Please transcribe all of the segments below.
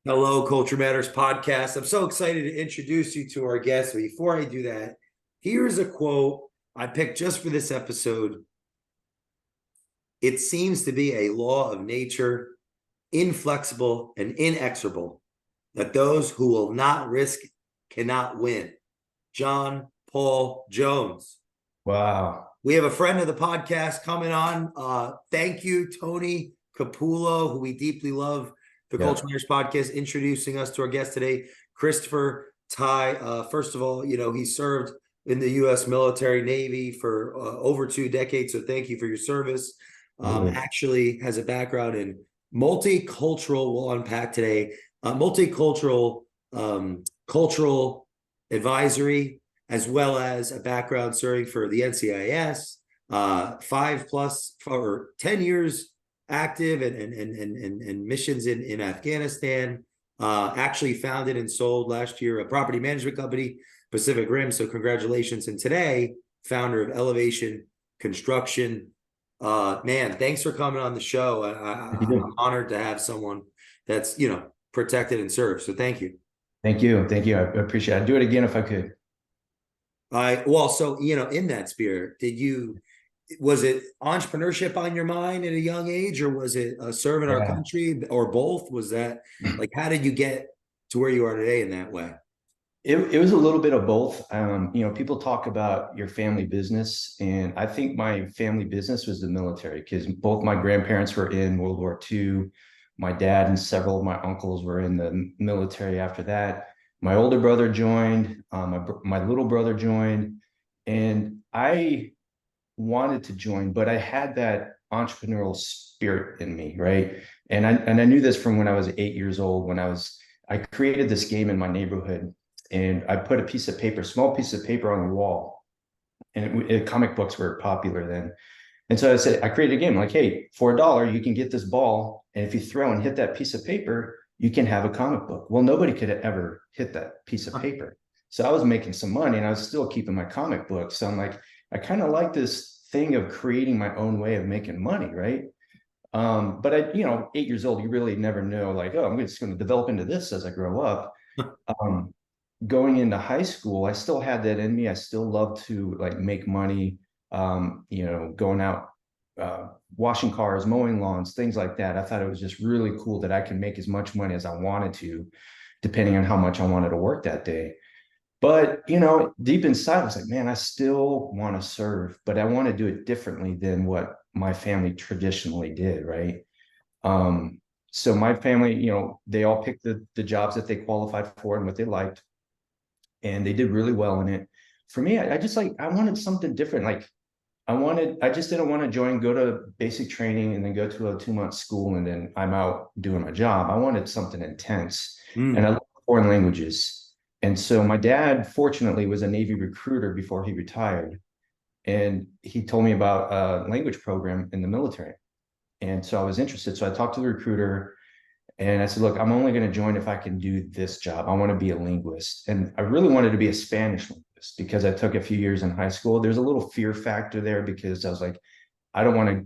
Hello, Culture Matters podcast. I'm so excited to introduce you to our guest. But before I do that, here's a quote I picked just for this episode. It seems to be a law of nature, inflexible and inexorable, that those who will not risk cannot win. John Paul Jones. Wow. We have a friend of the podcast coming on. Thank you, Tony Capullo, who we deeply love, the Culture Matters podcast, introducing us to our guest today, Christopher Tighe. First of all, he served in the U.S. military Navy for over 2 decades, so thank you for your service. Actually has a background in multicultural, we'll unpack today, multicultural cultural advisory, as well as a background serving for the NCIS, 10 years active and missions in Afghanistan. Actually founded and sold last year a property management company, Pacific Rim. So congratulations. And today, founder of Elevation Construction. Man, thanks for coming on the show. I'm honored to have someone that's, protected and served. So thank you. Thank you. Thank you. I appreciate it. I'd do it again if I could. So, in that spirit, was it entrepreneurship on your mind at a young age, or was it serving our country, or both? Was that how did you get to where you are today in that way? It was a little bit of both. People talk about your family business, and I think my family business was the military, because both my grandparents were in World War II. My dad and several of my uncles were in the military after that. My older brother joined, my little brother joined, and I wanted to join, but I had that entrepreneurial spirit in me, right? And I knew this from when I was 8 years old. I created this game in my neighborhood, and I put small piece of paper on the wall, and comic books were popular then. And so I created a game like, hey, for $1, you can get this ball, and if you throw and hit that piece of paper, you can have a comic book. Well, nobody could ever hit that piece of paper. So I was making some money, and I was still keeping my comic book. So I'm like, I kind of like this thing of creating my own way of making money, right? But 8 years old, you really never know, like, oh, I'm just going to develop into this as I grow up. Going into high school, I still had that in me. I still loved to make money, going out, washing cars, mowing lawns, things like that. I thought it was just really cool that I can make as much money as I wanted to, depending on how much I wanted to work that day. But, deep inside, I was like, man, I still want to serve, but I want to do it differently than what my family traditionally did, right? So my family, they all picked the jobs that they qualified for and what they liked, and they did really well in it. For me, I wanted something different. I just didn't want to go to basic training and then go to a 2-month school and then I'm out doing my job. I wanted something intense. And I love foreign languages. And so my dad, fortunately, was a Navy recruiter before he retired. And he told me about a language program in the military. And so I was interested. So I talked to the recruiter and I said, look, I'm only going to join if I can do this job. I want to be a linguist. And I really wanted to be a Spanish linguist because I took a few years in high school. There's a little fear factor there because I was like, I don't want to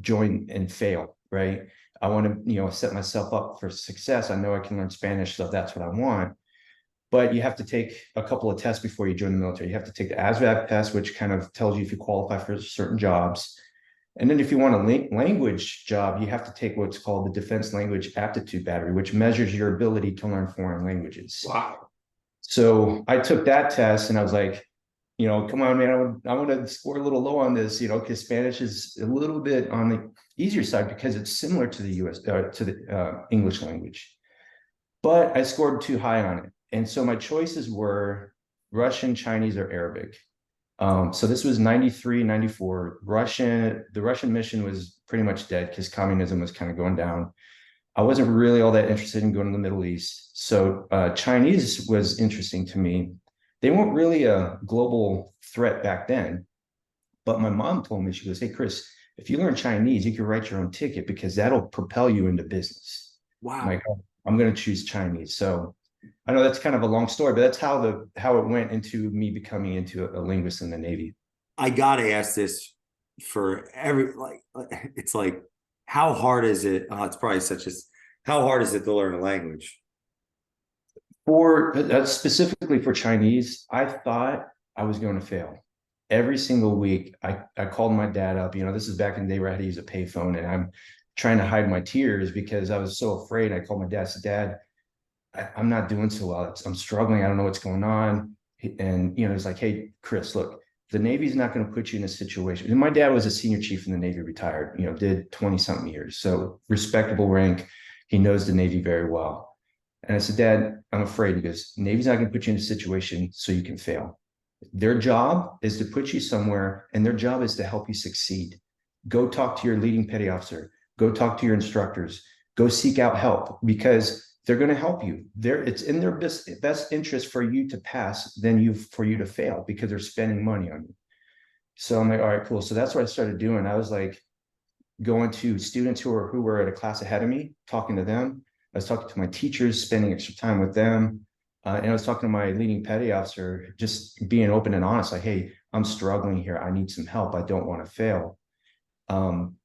join and fail, right? I want to, set myself up for success. I know I can learn Spanish, so that's what I want. But you have to take a couple of tests before you join the military. You have to take the ASVAB test, which kind of tells you if you qualify for certain jobs. And then if you want a language job, you have to take what's called the Defense Language Aptitude Battery, which measures your ability to learn foreign languages. Wow. So I took that test and I was like, come on, man, I want to score a little low on this, because Spanish is a little bit on the easier side because it's similar to the English language. But I scored too high on it. And so my choices were Russian, Chinese, or Arabic. So this was 93, 94. The Russian mission was pretty much dead because communism was kind of going down. I wasn't really all that interested in going to the Middle East. So Chinese was interesting to me. They weren't really a global threat back then. But my mom told me, she goes, hey, Chris, if you learn Chinese, you can write your own ticket because that'll propel you into business. Wow. I'm like, oh, I'm going to choose Chinese. So I know that's kind of a long story, but that's how it went into me becoming into a linguist in the Navy. I gotta ask this for it's like, how hard is it? It's probably how hard is it to learn a language? For specifically for Chinese, I thought I was going to fail. Every single week, I called my dad up. This is back in the day where I had to use a payphone, and I'm trying to hide my tears because I was so afraid. I called my dad, said, Dad, I'm not doing so well. I'm struggling. I don't know what's going on. And, it's like, hey, Chris, look, the Navy's not going to put you in a situation. And my dad was a senior chief in the Navy, retired, did 20 something years. So respectable rank. He knows the Navy very well. And I said, Dad, I'm afraid. He goes, Navy's not going to put you in a situation so you can fail. Their job is to put you somewhere, and their job is to help you succeed. Go talk to your leading petty officer. Go talk to your instructors. Go seek out help, because they're going to help you. It's in their best interest for you to pass than for you to fail, because they're spending money on you. So I'm like, all right, cool. So that's what I started doing. I was like going to students who were at a class ahead of me, talking to them. I was talking to my teachers, spending extra time with them. And I was talking to my leading petty officer, just being open and honest, like, hey, I'm struggling here. I need some help. I don't want to fail. And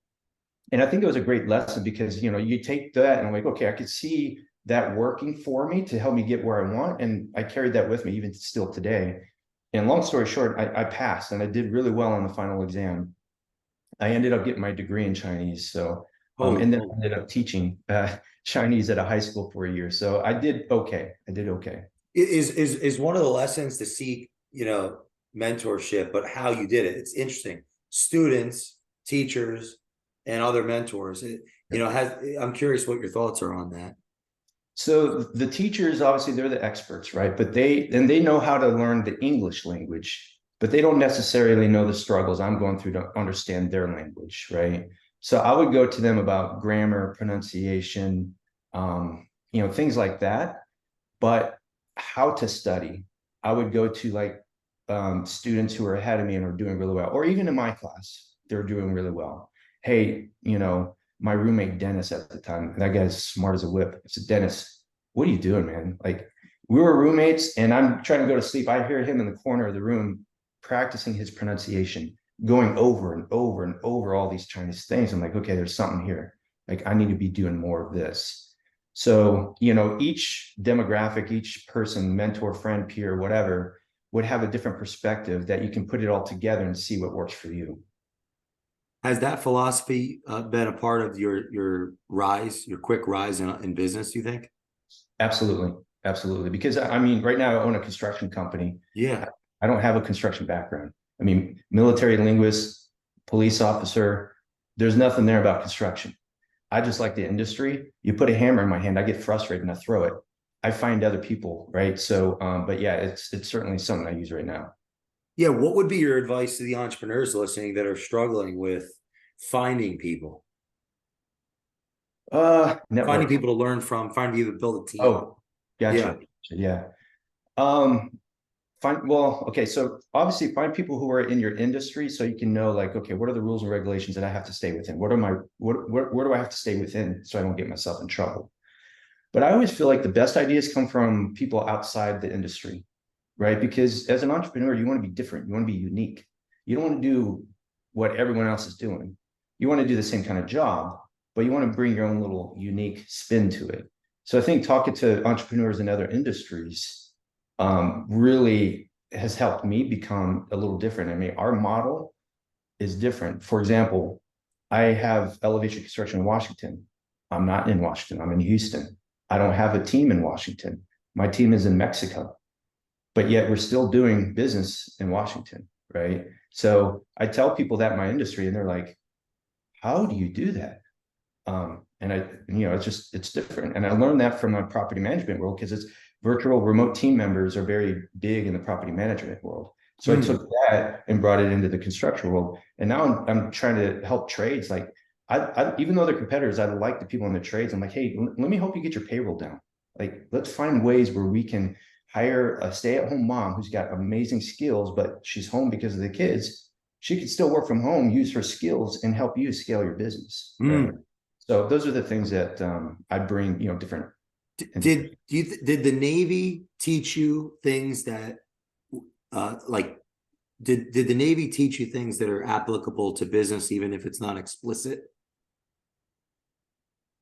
I think it was a great lesson, because, you take that and I'm like, okay, I could see that working for me to help me get where I want. And I carried that with me even still today. And long story short, I passed, and I did really well on the final exam. I ended up getting my degree in Chinese. So, and then I ended up teaching Chinese at a high school for a year. So I did okay. Is one of the lessons to seek, mentorship, but how you did it. It's interesting. Students, teachers, and other mentors. I'm curious what your thoughts are on that. So the teachers, obviously, they're the experts, right? But they know how to learn the English language, but they don't necessarily know the struggles I'm going through to understand their language, right? So I would go to them about grammar, pronunciation, things like that. But how to study, I would go to like students who are ahead of me and are doing really well, or even in my class, they're doing really well. Hey, my roommate Dennis at the time, that guy's smart as a whip. I said, Dennis, what are you doing, man? Like, we were roommates, and I'm trying to go to sleep. I hear him in the corner of the room practicing his pronunciation, going over and over and over all these Chinese things. I'm like, okay, there's something here. Like, I need to be doing more of this. So, each demographic, each person, mentor, friend, peer, whatever, would have a different perspective that you can put it all together and see what works for you. Has that philosophy been a part of your quick rise in business, you think? Absolutely. Absolutely. Because right now I own a construction company. Yeah. I don't have a construction background. Military linguist, police officer, there's nothing there about construction. I just like the industry. You put a hammer in my hand, I get frustrated and I throw it. I find other people, right? So, but yeah, it's certainly something I use right now. Yeah. What would be your advice to the entrepreneurs listening that are struggling with finding people? Finding people to learn from, finding people to build a team. Oh, gotcha. Yeah. Okay. So obviously find people who are in your industry so you can know, like, okay, what are the rules and regulations that I have to stay within? Where do I have to stay within so I don't get myself in trouble? But I always feel like the best ideas come from people outside the industry, right? Because as an entrepreneur, you want to be different. You want to be unique. You don't want to do what everyone else is doing. You want to do the same kind of job, but you want to bring your own little unique spin to it. So I think talking to entrepreneurs in other industries really has helped me become a little different. Our model is different. For example, I have elevation construction in Washington. I'm not in Washington. I'm in Houston. I don't have a team in Washington. My team is in Mexico, but yet we're still doing business in Washington, right? So I tell people that in my industry, and they're like, how do you do that? It's different. And I learned that from my property management world, because it's virtual remote team members are very big in the property management world. So I took that and brought it into the construction world. And now I'm trying to help trades. Like, I even though they're competitors, I like the people in the trades. I'm like, hey, let me help you get your payroll down. Like, let's find ways where we can hire a stay-at-home mom who's got amazing skills, but she's home because of the kids. She could still work from home, use her skills, and help you scale your business. Right? So those are the things that I bring, different. Did the Navy teach you things that, did the Navy teach you things that are applicable to business, even if it's not explicit?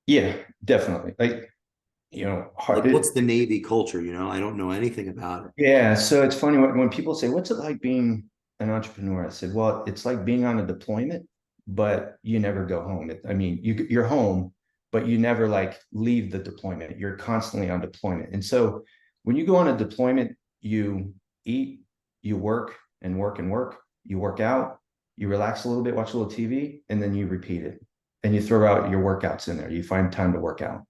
Yeah, definitely. Like, Like, what's the Navy culture? I don't know anything about it. Yeah, so it's funny when people say, "What's it like being an entrepreneur?" I said, "Well, it's like being on a deployment, but you never go home. I mean, you're home, but you never like leave the deployment. You're constantly on deployment. And so when you go on a deployment, you eat, you work and work and work. You work out, you relax a little bit, watch a little TV, and then you repeat it. And you throw out your workouts in there. You find time to work out.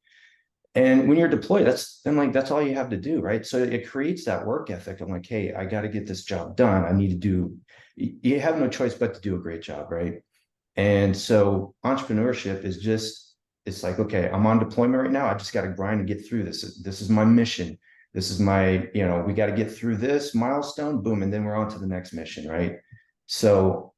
And when you're deployed, that's all you have to do, right? So it creates that work ethic. I'm like, hey, I got to get this job done. I need to do, you have no choice but to do a great job, right? And so entrepreneurship is just, it's like, okay, I'm on deployment right now. I just got to grind and get through this. This is my mission. This is my, we got to get through this milestone, boom, and then we're on to the next mission, right? So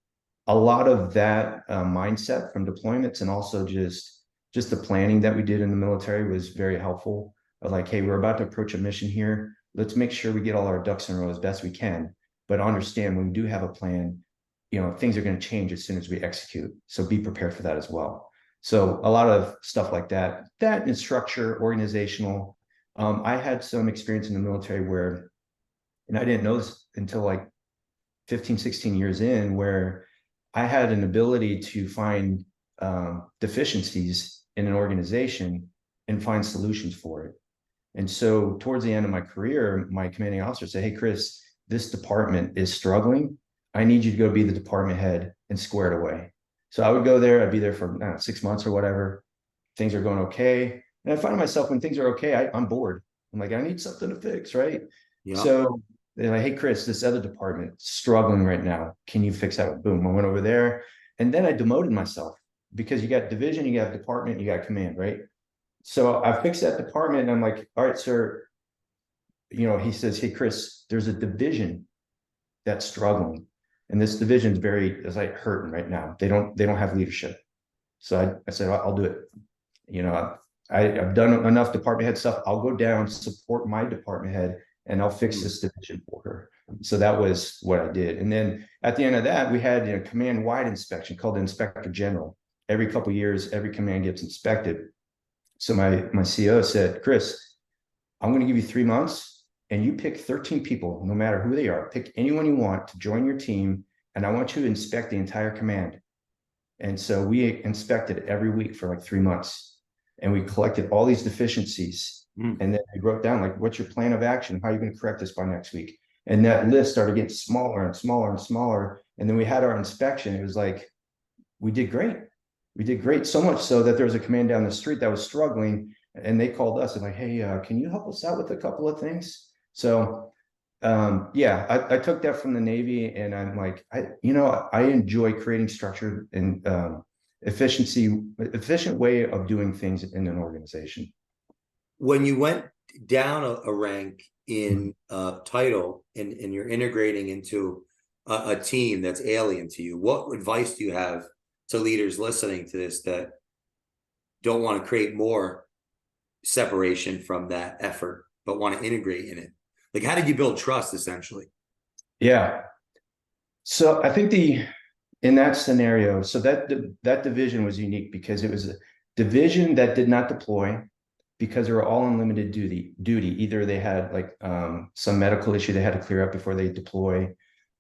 a lot of that mindset from deployments, and also just the planning that we did in the military was very helpful. Of like, hey, we're about to approach a mission here. Let's make sure we get all our ducks in a row as best we can, but understand when we do have a plan, things are going to change as soon as we execute. So be prepared for that as well. So a lot of stuff like that in structure, organizational. I had some experience in the military where, and I didn't know this until like 15, 16 years in, where I had an ability to find deficiencies in an organization and find solutions for it. And so towards the end of my career, my commanding officer said, hey, Chris, this department is struggling. I need you to go be the department head and square it away. So I would go there. I'd be there for 6 months or whatever. Things are going okay. And I find myself when things are okay, I'm bored. I'm like, I need something to fix, right? Yeah. So they're like, hey, Chris, this other department is struggling right now. Can you fix that? Boom. I went over there. And then I demoted myself, because you got division, you got department, you got command, right? So I fixed that department and I'm like, all right, sir. He says, hey, Chris, there's a division that's struggling. And this division is like hurting right now. They don't have leadership. So I said, I'll do it. I've done enough department head stuff. I'll go down, support my department head, and I'll fix this division for her. So that was what I did. And then at the end of that, we had a command-wide inspection called the Inspector General. Every couple of years, every command gets inspected. So my CO said, Chris, I'm going to give you 3 months and you pick 13 people, no matter who they are. Pick anyone you want to join your team, and I want you to inspect the entire command. And so we inspected every week for like 3 months, and we collected all these deficiencies. And then we wrote down, like, what's your plan of action? How are you going to correct this by next week? And that list started getting smaller and smaller and smaller. And then we had our inspection. It was like, we did great. We did great, so much so that there was a command down the street that was struggling, and they called us and like, hey, can you help us out with a couple of things? So I took that from the Navy, and I'm like, I enjoy creating structure and efficient way of doing things in an organization. When you went down a rank in title, and you're integrating into a team that's alien to you, what advice do you have to leaders listening to this that don't want to create more separation from that effort, but want to integrate in it? Like, how did you build trust, essentially? Yeah. So I think in that scenario, so that division was unique because it was a division that did not deploy, because they were all on limited duty. Either they had like some medical issue they had to clear up before they deploy.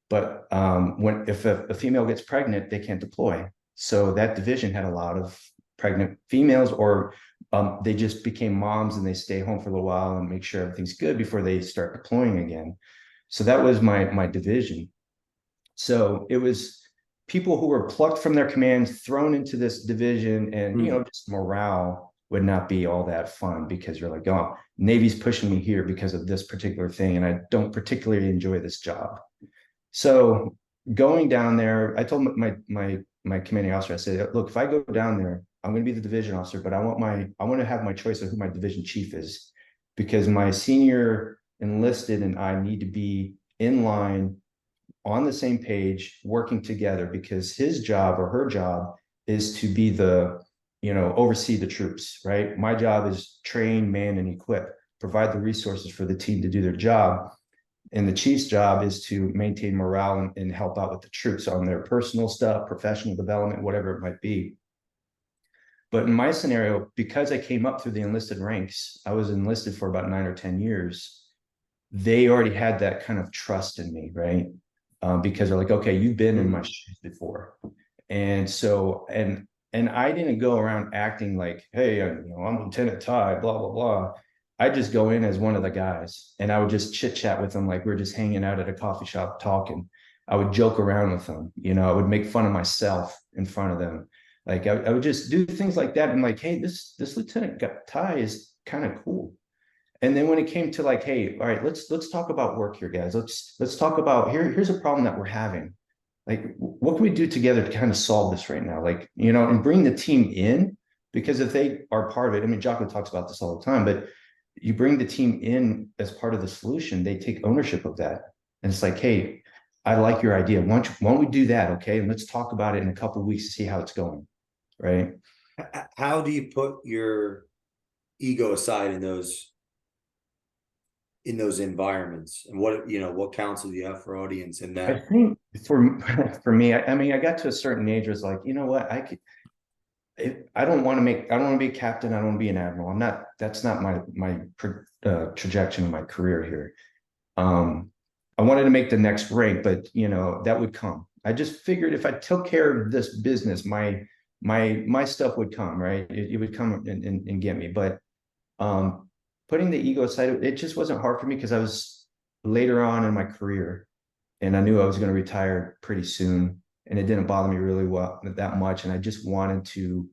But if a female gets pregnant, they can't deploy. So that division had a lot of pregnant females, or they just became moms and they stay home for a little while and make sure everything's good before they start deploying again. So that was my division. So it was people who were plucked from their commands, thrown into this division, and just morale would not be all that fun, because you're like, oh, Navy's pushing me here because of this particular thing, and I don't particularly enjoy this job. So going down there, I told my commanding officer, I said, look, if I go down there, I'm going to be the division officer, but I want to have my choice of who my division chief is, because my senior enlisted and I need to be in line, on the same page, working together, because his job or her job is to be oversee the troops, right? My job is train, man, and equip, provide the resources for the team to do their job. And the chief's job is to maintain morale and help out with the troops on their personal stuff, professional development, whatever it might be. But in my scenario, because I came up through the enlisted ranks, I was enlisted for about 9 or 10 years. They already had that kind of trust in me, right? Because they're like, okay, you've been in my shoes before. And so, and I didn't go around acting like, hey, I'm Lieutenant Tighe, blah, blah, blah. I just go in as one of the guys, and I would just chit chat with them like we're just hanging out at a coffee shop talking. I would joke around with them, I would make fun of myself in front of them. Like I would just do things like that. And like, hey, this Lieutenant Tighe is kind of cool. And then when it came to like, hey, all right, let's talk about work here, guys. Let's talk about here's a problem that we're having. Like, what can we do together to kind of solve this right now? Like, and bring the team in, because if they are part of it, I mean, Jocko talks about this all the time, but you bring the team in as part of the solution, they take ownership of that. And it's like, hey, I like your idea. Why don't we do that? Okay. And let's talk about it in a couple of weeks to see how it's going. Right. How do you put your ego aside in those environments, and what counsel do you have for audience in I that? think for me, I mean, I got to a certain age where it's like, you know what, I don't want to be a captain. I don't want to be an admiral. That's not my trajectory in my career here. I wanted to make the next rank, but that would come. I just figured if I took care of this business, my stuff would come, right? It would come and get me. But putting the ego aside, it just wasn't hard for me because I was later on in my career, and I knew I was going to retire pretty soon, and it didn't bother me really well that much. And I just wanted to,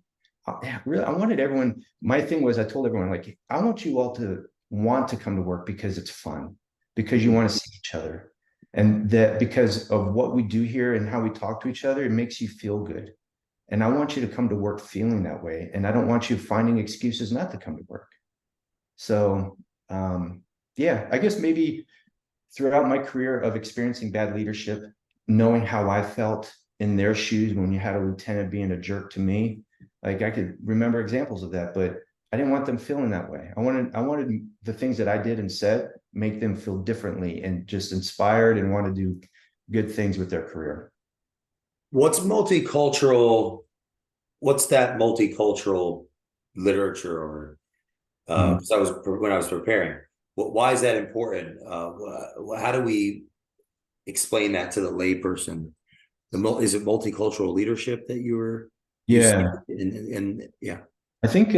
I wanted everyone. My thing was, I told everyone, like, I want you all to want to come to work because it's fun, because you want to see each other, and that because of what we do here and how we talk to each other, it makes you feel good. And I want you to come to work feeling that way, and I don't want you finding excuses not to come to work. So, yeah, I guess maybe throughout my career of experiencing bad leadership, knowing how I felt in their shoes when you had a lieutenant being a jerk to me, like I could remember examples of that, but I didn't want them feeling that way. I wanted the things that I did and said make them feel differently and just inspired and want to do good things with their career. What's multicultural? What's that multicultural literature, or because when I was preparing, why is that important? How do we explain that to the layperson? Is it multicultural leadership that you Yeah, and yeah. I think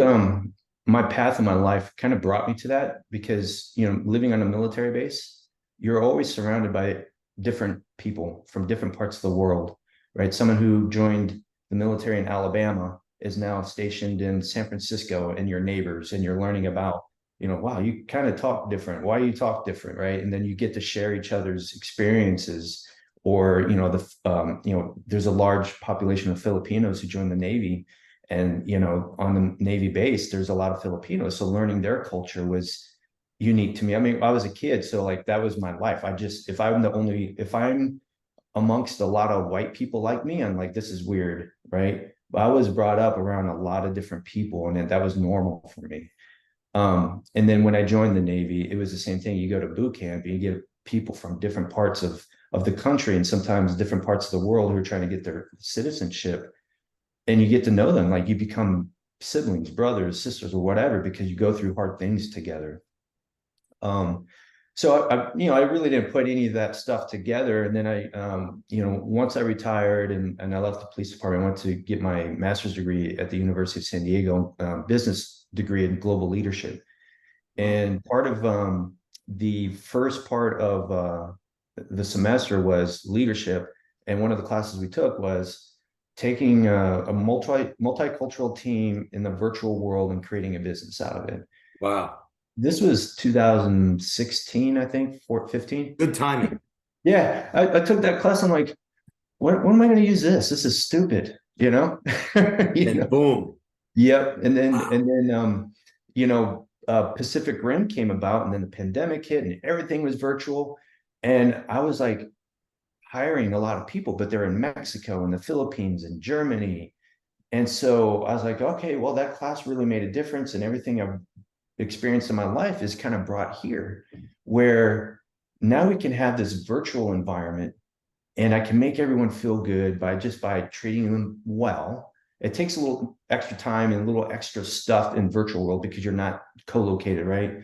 my path in my life kind of brought me to that because, living on a military base, you're always surrounded by different people from different parts of the world, right? Someone who joined the military in Alabama is now stationed in San Francisco, and your neighbors, and you're learning about, wow, you kind of talk different. Why you talk different, right? And then you get to share each other's experiences. Or, there's a large population of Filipinos who join the Navy, and, on the Navy base, there's a lot of Filipinos. So learning their culture was unique to me. I mean, I was a kid, so like that was my life. If I'm amongst a lot of white people like me, I'm like, this is weird, right? But I was brought up around a lot of different people, and that was normal for me. And then when I joined the Navy, it was the same thing. You go to boot camp and you get people from different parts of the country, and sometimes different parts of the world, who are trying to get their citizenship, and you get to know them. Like, you become siblings, brothers, sisters, or whatever, because you go through hard things together. So I really didn't put any of that stuff together. And then once I retired and I left the police department, I went to get my master's degree at the University of San Diego, business degree in global leadership. And part of the first part of the semester was leadership. And one of the classes we took was taking a multicultural team in the virtual world and creating a business out of it. Wow. This was 2016, I think, 15. Good timing. Yeah, I took that class. I'm like, when am I going to use this? This is stupid, And boom. Yep. And then, Wow. Pacific Rim came about, and then the pandemic hit, and everything was virtual. And I was like hiring a lot of people, but they're in Mexico and the Philippines and Germany. And so I was like, okay, well, that class really made a difference, and everything I've experienced in my life is kind of brought here, where now we can have this virtual environment, and I can make everyone feel good by treating them well. It takes a little extra time and a little extra stuff in virtual world because you're not co-located, right?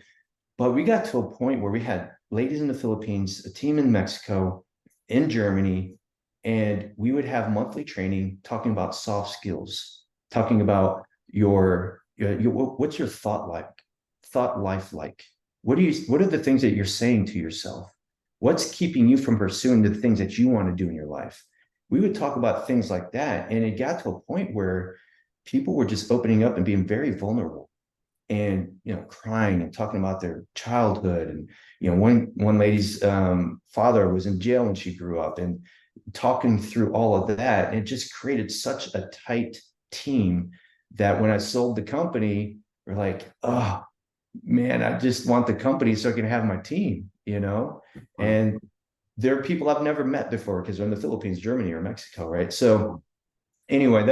But we got to a point where we had ladies in the Philippines, a team in Mexico, in Germany, and we would have monthly training talking about soft skills, talking about what's your thought life like? What are the things that you're saying to yourself? What's keeping you from pursuing the things that you want to do in your life? We would talk about things like that. And it got to a point where people were just opening up and being very vulnerable and, crying and talking about their childhood. And, one lady's father was in jail when she grew up, and talking through all of that. And it just created such a tight team that when I sold the company, we're like, oh man, I just want the company so I can have my team, and there are people I've never met before because they're in the Philippines, Germany, or Mexico, right? So anyway,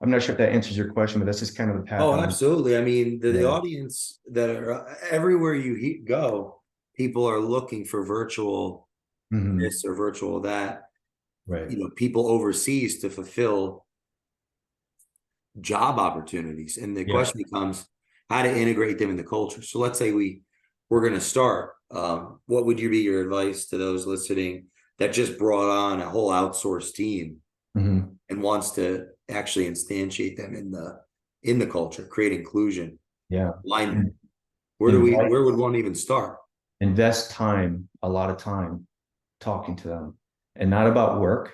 I'm not sure if that answers your question, but that's just kind of the path. Oh, absolutely. I mean, the Yeah. audience that are everywhere you go, people are looking for virtual this or virtual that. Right. People overseas to fulfill job opportunities. And the question becomes how to integrate them in the culture. So let's say we're going to start. What would be your advice to those listening that just brought on a whole outsourced team and wants to actually instantiate them in the culture, create inclusion? Yeah. Alignment. Where would one even start? Invest a lot of time talking to them, and not about work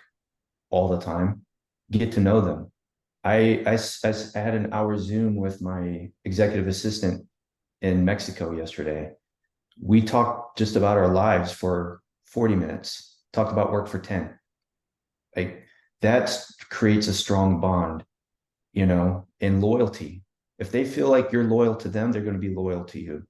all the time. Get to know them. I had an hour Zoom with my executive assistant in Mexico yesterday. We talked just about our lives for 40 minutes, talked about work for 10. Like that creates a strong bond, and loyalty. If they feel like you're loyal to them, they're going to be loyal to you.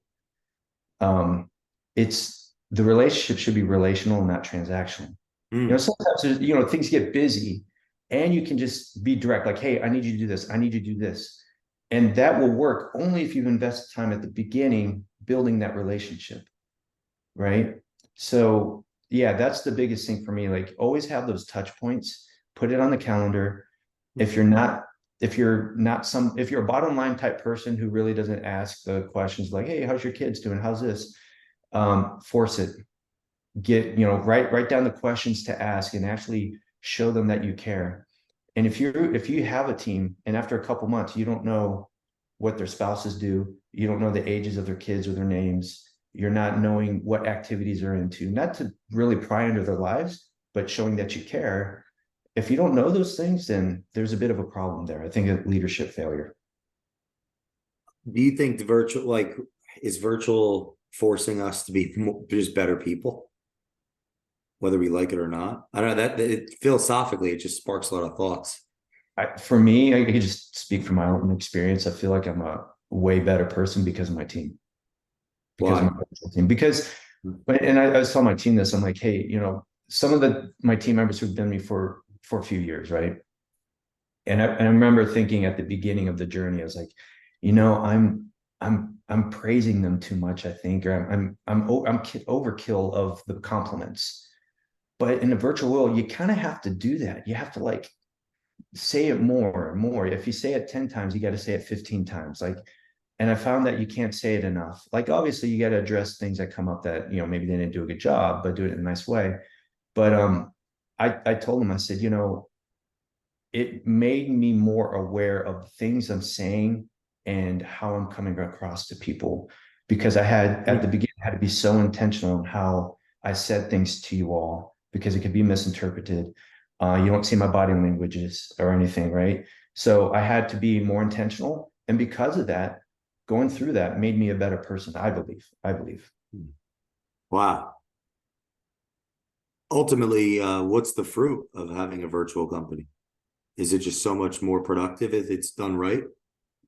It's the relationship should be relational and not transactional. Sometimes things get busy and you can just be direct, like, hey, I need you to do this. I need you to do this. And that will work only if you invest time at the beginning building that relationship. Right. So yeah, that's the biggest thing for me. Like always have those touch points, put it on the calendar. If you're a bottom line type person who really doesn't ask the questions like, hey, how's your kids doing? How's this? Force it. Write down the questions to ask and actually show them that you care. And if you have a team and after a couple months, you don't know what their spouses do, you don't know the ages of their kids or their names, you're not knowing what activities they're into, not to really pry into their lives, but showing that you care. If you don't know those things, then there's a bit of a problem there. I think a leadership failure. Do you think is virtual forcing us to be just better people, whether we like it or not? I don't know that philosophically, it just sparks a lot of thoughts. For me, I could just speak from my own experience. I feel like I'm a way better person because of my team. Because of my team. And I was telling my team this. I'm like, hey, some of my team members who've done me for a few years, right? And I remember thinking at the beginning of the journey, I was like, I'm praising them too much, I think, or I'm overkill of the compliments. But in the virtual world, you kind of have to do that. You have to say it more and more. If you say it 10 times, you got to say it 15 times. And I found that you can't say it enough. Obviously you got to address things that come up that, maybe they didn't do a good job, but do it in a nice way. But I told them, I said, it made me more aware of things I'm saying and how I'm coming across to people, because at the beginning, I had to be so intentional in how I said things to you all, because it could be misinterpreted. You don't see my body languages or anything, right? So I had to be more intentional. And because of that, going through that made me a better person, I believe. Wow. Ultimately, what's the fruit of having a virtual company? Is it just so much more productive if it's done right?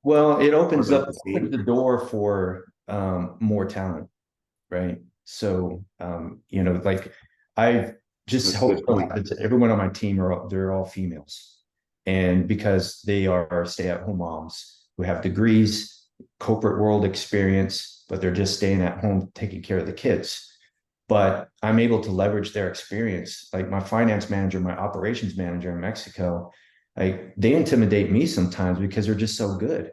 Well, it opens the door for more talent, right? So, I've just hope everyone on my team they're all females, and because they are stay-at-home moms who have degrees, corporate world experience, but they're just staying at home taking care of the kids. But I'm able to leverage their experience. Like my finance manager, my operations manager in Mexico, Like they intimidate me sometimes because they're just so good,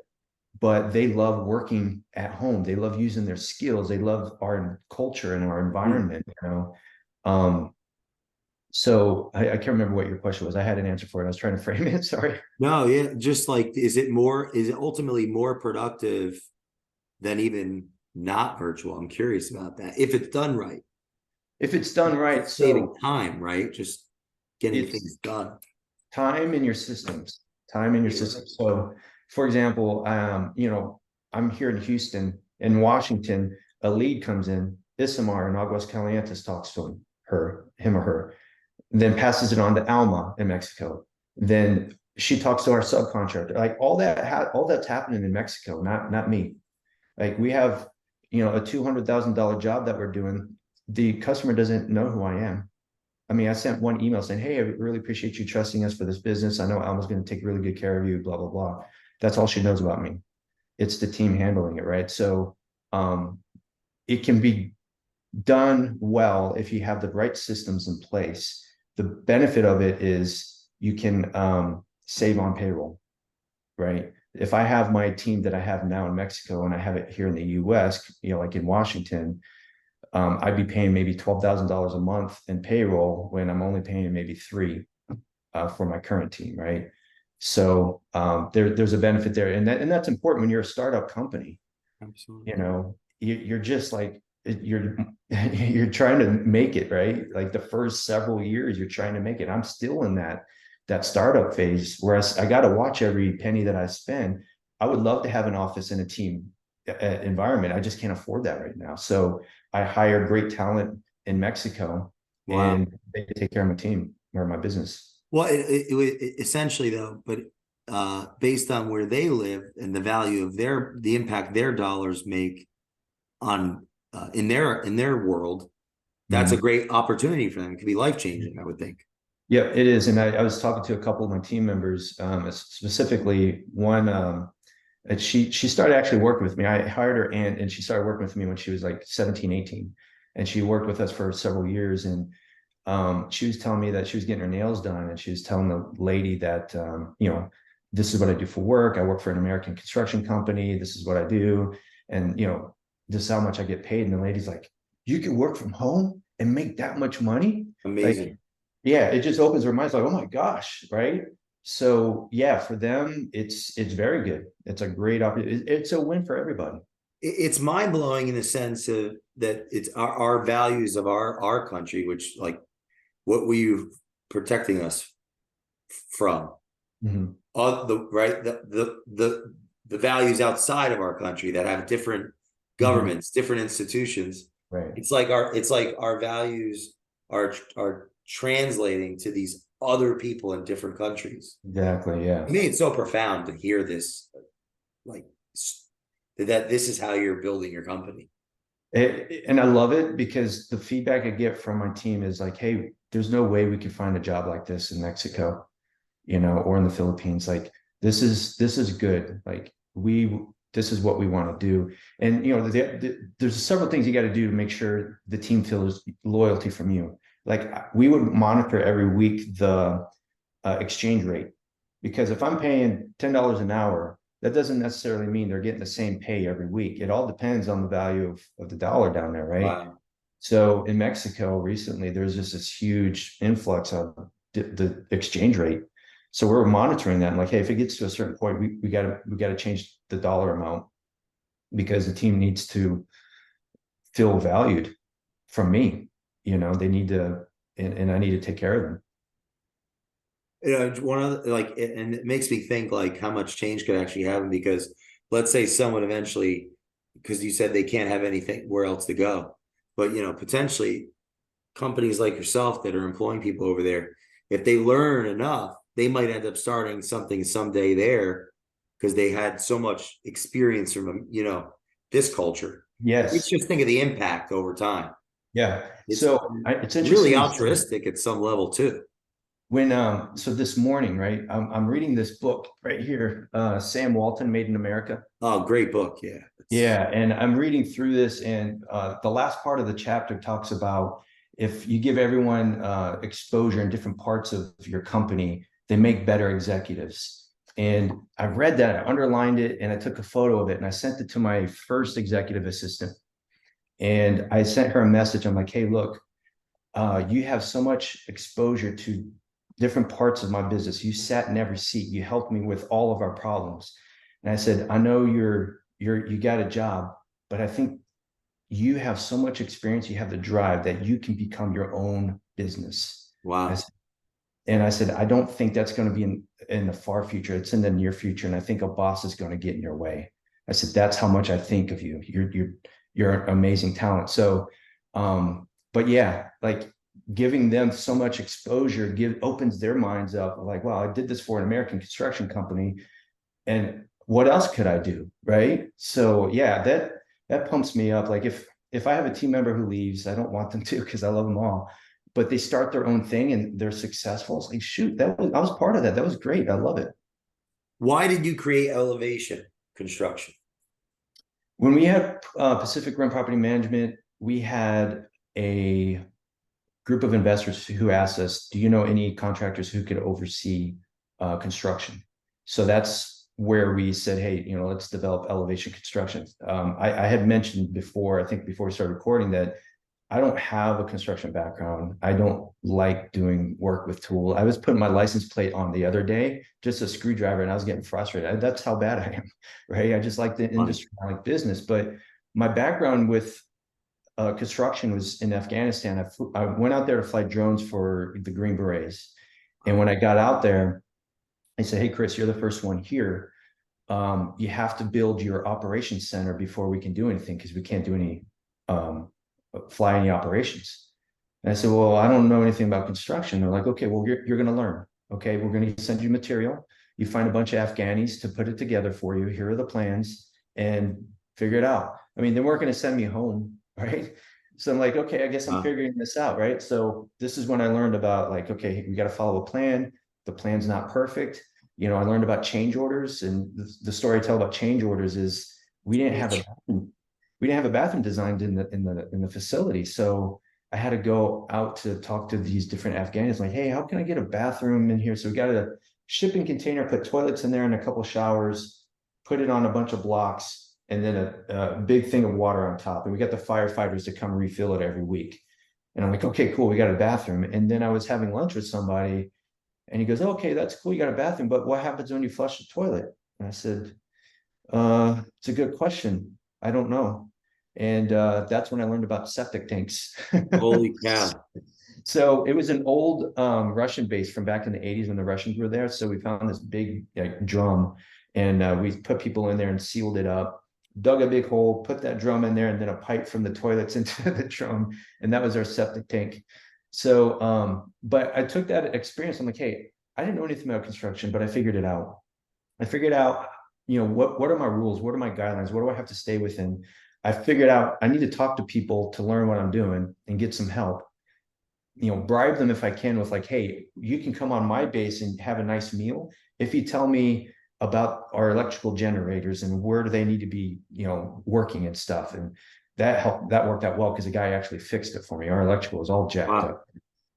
but they love working at home. They love using their skills. They love our culture and our environment, you know? So I can't remember what your question was. I had an answer for it. I was trying to frame it. Sorry. No, yeah, just like, is it ultimately more productive than even not virtual? I'm curious about that. If it's done right, If it's done right, saving so time, right? Just getting it's things done. time in your systems, time in your system. So, for example, you know, I'm here in Houston. In Washington, a lead comes in, Isamar in Aguascalientes talks to him or her, then passes it on to Alma in Mexico. Then she talks to our subcontractor. Like all that's happening in Mexico, not me. Like we have, you know, a $200,000 job that we're doing. The customer doesn't know who I am. I mean, I sent one email saying, "Hey, I really appreciate you trusting us for this business. I know Alma's going to take really good care of you, blah, blah, blah." That's all she knows about me. It's the team handling it, right? So it can be done well if you have the right systems in place. The benefit of it is you can save on payroll, right? If I have my team that I have now in Mexico and I have it here in the US, you know, like in Washington, I'd be paying maybe $12,000 a month in payroll when I'm only paying maybe three for my current team, right? So there's a benefit there, and that's important when you're a startup company. Absolutely. You know, you're just like you're you're trying to make it, right? Like the first several years, you're trying to make it. I'm still in that startup phase where I got to watch every penny that I spend. I would love to have an office and a team environment. I just can't afford that right now. So I hire great talent in Mexico, Wow. and they take care of my team or my business. Well, essentially though, but based on where they live and the value of the impact their dollars make on in their world, that's a Mhm. great opportunity for them. It could be life changing, I would think. Yeah, it is. And I was talking to a couple of my team members, specifically one, and she started actually working with me. I hired her and she started working with me when she was like 17, 18. And she worked with us for several years. And she was telling me that she was getting her nails done. And she was telling the lady that, you know, this is what I do for work. I work for an American construction company. This is what I do. And, you know, this is how much I get paid. And the lady's like, "You can work from home and make that much money?" Like, Amazing. yeah, it just opens their minds like, "Oh my gosh," right? So yeah, for them, it's very good. It's a great opportunity. It's a win for everybody. It's mind blowing in the sense of that it's our values of our country, which like what were you protecting us from? Mhm. The right the values outside of our country that have different Mhm. governments, different institutions. Right. It's like our values are translating to these other people in different countries. Exactly. Yeah. To me, it's so profound to hear this, like that this is how you're building your company. And I love it because the feedback I get from my team is like, "Hey, there's no way we could find a job like this in Mexico, you know, or in the Philippines. Like this is good. Like this is what we want to do." And you know, there's several things you got to do to make sure the team feels loyalty from you. Like we would monitor every week the exchange rate, because if I'm paying $10 an hour, that doesn't necessarily mean they're getting the same pay every week. It all depends on the value of the dollar down there, right? Wow. So in Mexico recently, there's just this huge influx of the exchange rate. So we're monitoring that and like, hey, if it gets to a certain point, we gotta change the dollar amount because the team needs to feel valued from me. You know, they need to, and I need to take care of them. One of like, and it makes me think like how much change could actually happen because let's say someone eventually, because you said they can't have anything where else to go, but potentially companies like yourself that are employing people over there, if they learn enough, they might end up starting something someday there because they had so much experience from this culture. It's Yes. just think of the impact over time. Yeah. It's So it's really interesting you said that. altruistic at some level too. When so this morning, right? I'm reading this book right here, Sam Walton, Made in America. Oh, great book. Yeah. Yeah, and I'm reading through this, and the last part of the chapter talks about if you give everyone exposure in different parts of your company, they make better executives. And I read that, I underlined it, and I took a photo of it and I sent it to my first executive assistant. And I sent her a message. I'm like, hey, look, you have so much exposure to different parts of my business. You sat in every seat. You helped me with all of our problems. And I said, I know you got a job, but I think you have so much experience. You have the drive that you can become your own business. Wow. And I said, I don't think that's going to be in the far future. It's in the near future. And I think a boss is going to get in your way. I said, that's how much I think of you. You're an amazing talent. So, but yeah, like giving them so much exposure opens their minds up like, wow, I did this for an American construction company. And what else could I do? Right. So yeah, that pumps me up. Like if I have a team member who leaves, I don't want them to, because I love them all, but they start their own thing and they're successful. It's like, shoot, I was part of that. That was great. I love it. Why did you create Elevation Construction? When we had Pacific Rim Property Management, we had a group of investors who asked us, do you know any contractors who could oversee construction? So that's where we said, hey, let's develop Elevation Construction. I had mentioned before, I think before we started recording, that I don't have a construction background. I don't like doing work with tools. I was putting my license plate on the other day, just a screwdriver, and I was getting frustrated. That's how bad I am, right? I just like the industry, I like business. But my background with construction was in Afghanistan. I went out there to fly drones for the Green Berets. And when I got out there, they said, hey, Chris, you're the first one here. You have to build your operations center before we can do anything, because we can't do any fly any operations. And I said, well, I don't know anything about construction. They're like, okay, well, you're going to learn. Okay, we're going to send you material. You find a bunch of Afghanis to put it together for you. Here are the plans, and figure it out. I mean, they weren't going to send me home, right? So I'm like, okay, I guess I'm figuring this out, right? So this is when I learned about, like, okay, we got to follow a plan. The plan's not perfect. I learned about change orders, and the story I tell about change orders is we didn't have a bathroom designed in the facility. So I had to go out to talk to these different Afghans, like, hey, how can I get a bathroom in here? So we got a shipping container, put toilets in there and a couple showers, put it on a bunch of blocks, and then a big thing of water on top. And we got the firefighters to come refill it every week. And I'm like, okay, cool, we got a bathroom. And then I was having lunch with somebody, and he goes, okay, that's cool, you got a bathroom, but what happens when you flush the toilet? And I said, it's a good question. I don't know. And that's when I learned about septic tanks. Holy cow. So it was an old Russian base from back in the 80s when the Russians were there. So we found this big drum, and we put people in there and sealed it up, dug a big hole, put that drum in there, and then a pipe from the toilets into the drum. And that was our septic tank. So, but I took that experience. I'm like, hey, I didn't know anything about construction, but I figured it out. I figured out, what are my rules? What are my guidelines? What do I have to stay within? I figured out I need to talk to people to learn what I'm doing and get some help. Bribe them if I can with, like, hey, you can come on my base and have a nice meal if you tell me about our electrical generators and where do they need to be, working and stuff. And that worked out well, because the guy actually fixed it for me. Our electrical was all jacked up.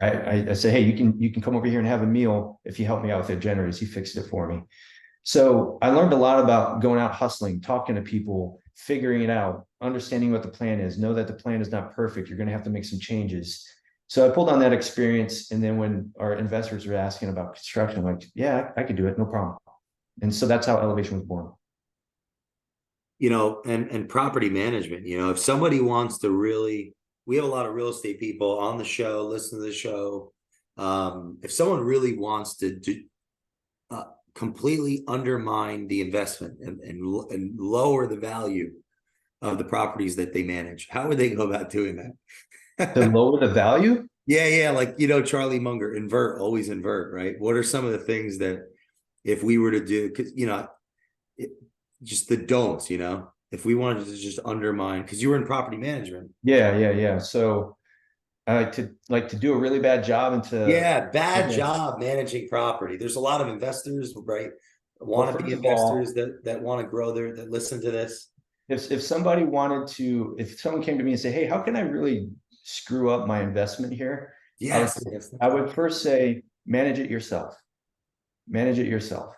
I say, hey, you can come over here and have a meal if you help me out with the generators. He fixed it for me. So I learned a lot about going out hustling, talking to people, figuring it out, understanding what the plan is, know that the plan is not perfect. You're going to have to make some changes. So I pulled on that experience. And then when our investors were asking about construction, I'm like, yeah, I could do it. No problem. And so that's how Elevation was born. And property management, if somebody wants to really, we have a lot of real estate people on the show, listen to the show. If someone really wants to completely undermine the investment and lower the value of the properties that they manage, how would they go about doing that? To lower the value? Yeah. Like, Charlie Munger, always invert, right? What are some of the things that if we were to do, because, just the don'ts, if we wanted to just undermine, because you were in property management. Yeah. So I like to do a really bad job bad job managing property. There's a lot of investors, right? Want to be investors that want to grow that listen to this. If someone came to me and say, hey, how can I really screw up my investment here? Yes. I would first say, manage it yourself. Manage it yourself.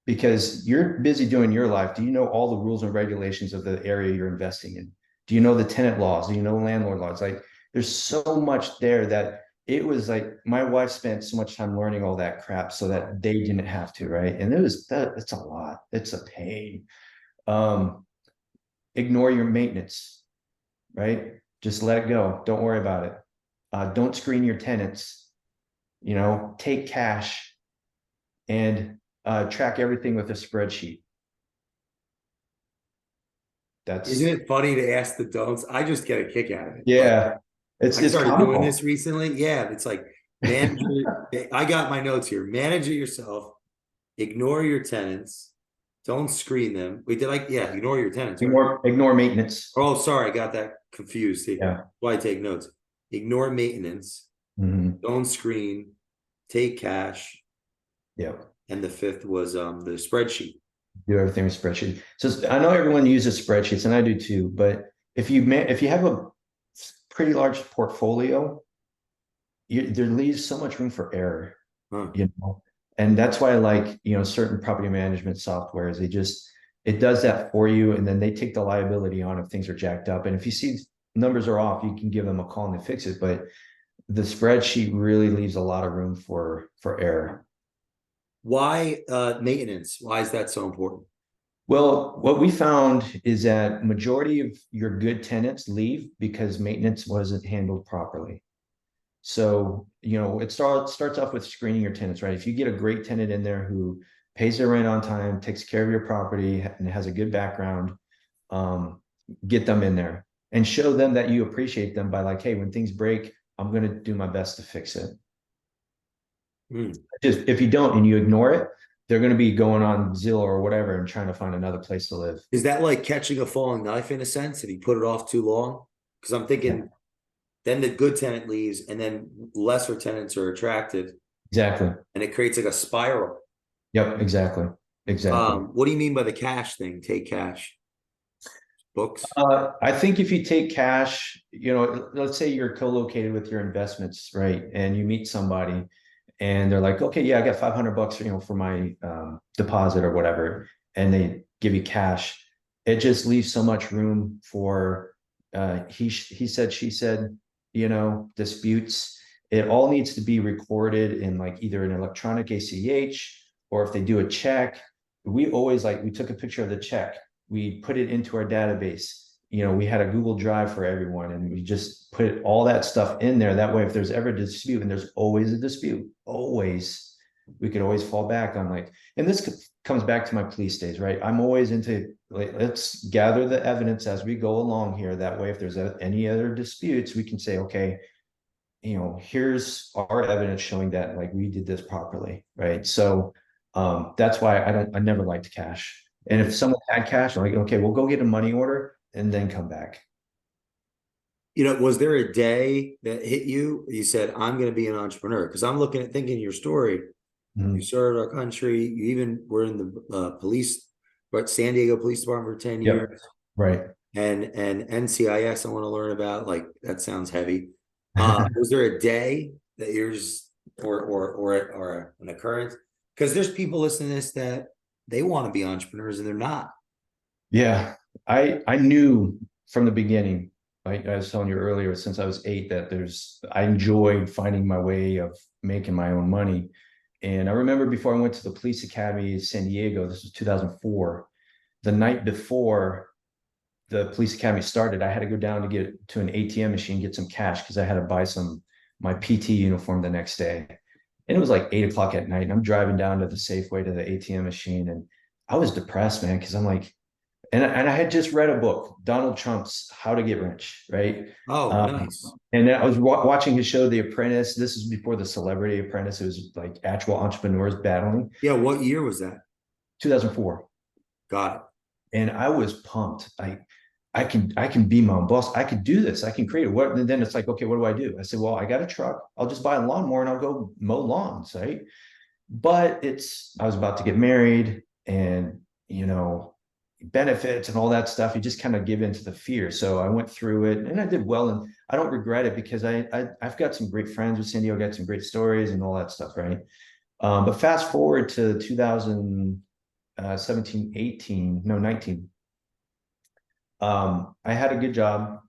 Because you're busy doing your life. Do you know all the rules and regulations of the area you're investing in? Do you know the tenant laws? Do you know landlord laws? Like there's so much there that it was like my wife spent so much time learning all that crap so that they didn't have to, right? And it's a lot. It's a pain. Ignore your maintenance, right? Just let it go. Don't worry about it. Don't screen your tenants. Take cash and track everything with a spreadsheet. Isn't it funny to ask the don'ts? I just get a kick out of it. Yeah. I started doing this recently. Yeah. It's like I got my notes here. Manage it yourself. Ignore your tenants. Don't screen them. Wait, ignore your tenants. Right? Ignore maintenance. Oh, sorry. I got that confused. Yeah. Why I take notes. Ignore maintenance. Mm-hmm. Don't screen. Take cash. Yeah. And the fifth was the spreadsheet. Do everything with spreadsheet. So I know everyone uses spreadsheets, and I do too. But if you have a pretty large portfolio, there leaves so much room for error. And that's why I like certain property management softwares. It does that for you, and then they take the liability on if things are jacked up. And if you see numbers are off, you can give them a call and they fix it. But the spreadsheet really leaves a lot of room for error. Why maintenance? Why is that so important? Well, what we found is that majority of your good tenants leave because maintenance wasn't handled properly. So, it starts off with screening your tenants, right? If you get a great tenant in there who pays their rent on time, takes care of your property, and has a good background, get them in there and show them that you appreciate them by like, hey, when things break, I'm going to do my best to fix it. Just if you don't and you ignore it, they're going to be going on Zillow or whatever and trying to find another place to live. Is that like catching a falling knife in a sense if you put it off too long? Because I'm thinking then the good tenant leaves and then lesser tenants are attracted. Exactly. And it creates like a spiral. Yep, exactly. What do you mean by the cash thing? Take cash. Books? I think if you take cash, let's say you're co-located with your investments, right? And you meet somebody and they're like, okay, yeah, I got $500, for my deposit or whatever. And they give you cash. It just leaves so much room for he said, she said, disputes. It all needs to be recorded in like either an electronic ACH or if they do a check. We took a picture of the check. We put it into our database. We had a Google Drive for everyone and we just put all that stuff in there. That way, if there's ever a dispute, and there's always a dispute, we could always fall back on and this comes back to my police days, right? I'm always into let's gather the evidence as we go along here. That way, if there's any other disputes, we can say, okay, here's our evidence showing that we did this properly, right? So that's why I never liked cash. And if someone had cash, I'm like, okay, we'll go get a money order and then come back. Was there a day that hit you? You said, I'm going to be an entrepreneur? Because I'm thinking your story. Mm-hmm. You served our country. You even were in the police, San Diego Police Department for 10 years. Right. And NCIS, I want to learn about. That sounds heavy. Was there a day that yours or an occurrence? Because there's people listening to this that they want to be entrepreneurs and they're not. Yeah, I knew from the beginning, like I was telling you earlier, since I was 8, that I enjoyed finding my way of making my own money. And I remember before I went to the police academy in San Diego, this was 2004, the night before the police academy started, I had to go down to get to an ATM machine, get some cash because I had to buy my PT uniform the next day. And it was like 8 o'clock at night and I'm driving down to the Safeway to the ATM machine. And I was depressed, man, because I'm like, and I had just read a book, Donald Trump's How to Get Rich, right? Oh, nice. And then I was watching his show, The Apprentice. This is before the Celebrity Apprentice. It was like actual entrepreneurs battling. Yeah. What year was that? 2004. Got it. And I was pumped. I can be my own boss. I could do this. I can create it. And then it's like, okay, what do I do? I said, well, I got a truck. I'll just buy a lawnmower and I'll go mow lawns, right? But I was about to get married and, benefits and all that stuff. You just kind of give into the fear. So I went through it and I did well. And I don't regret it because I've got some great friends with San Diego, got some great stories and all that stuff, right? But fast forward to 2017, 18, no, 19. I had a good job,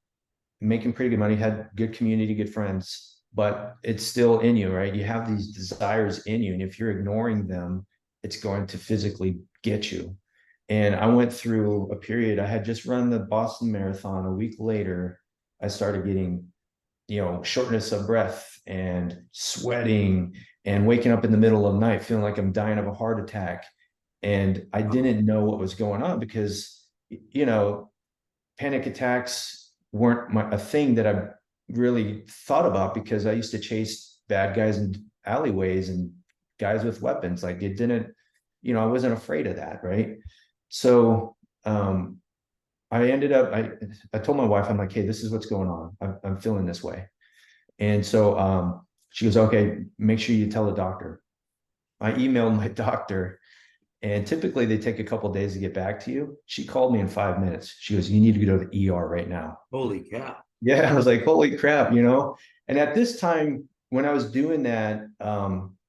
making pretty good money, had good community, good friends, but it's still in you, right? You have these desires in you, and if you're ignoring them, it's going to physically get you. And I went through a period, I had just run the Boston Marathon. A week later, I started getting, shortness of breath and sweating and waking up in the middle of the night feeling like I'm dying of a heart attack. And I didn't know what was going on because, panic attacks weren't a thing that I really thought about, because I used to chase bad guys in alleyways and guys with weapons. Like, it didn't, I wasn't afraid of that, right? So I ended up, I told my wife, I'm like, hey, this is what's going on. I'm feeling this way. And so she goes, okay, make sure you tell the doctor. I emailed my doctor, and typically they take a couple of days to get back to you. She called me in 5 minutes. She goes, you need to go to the ER right now. Holy cow. Yeah, I was like, holy crap, And at this time, when I was doing that,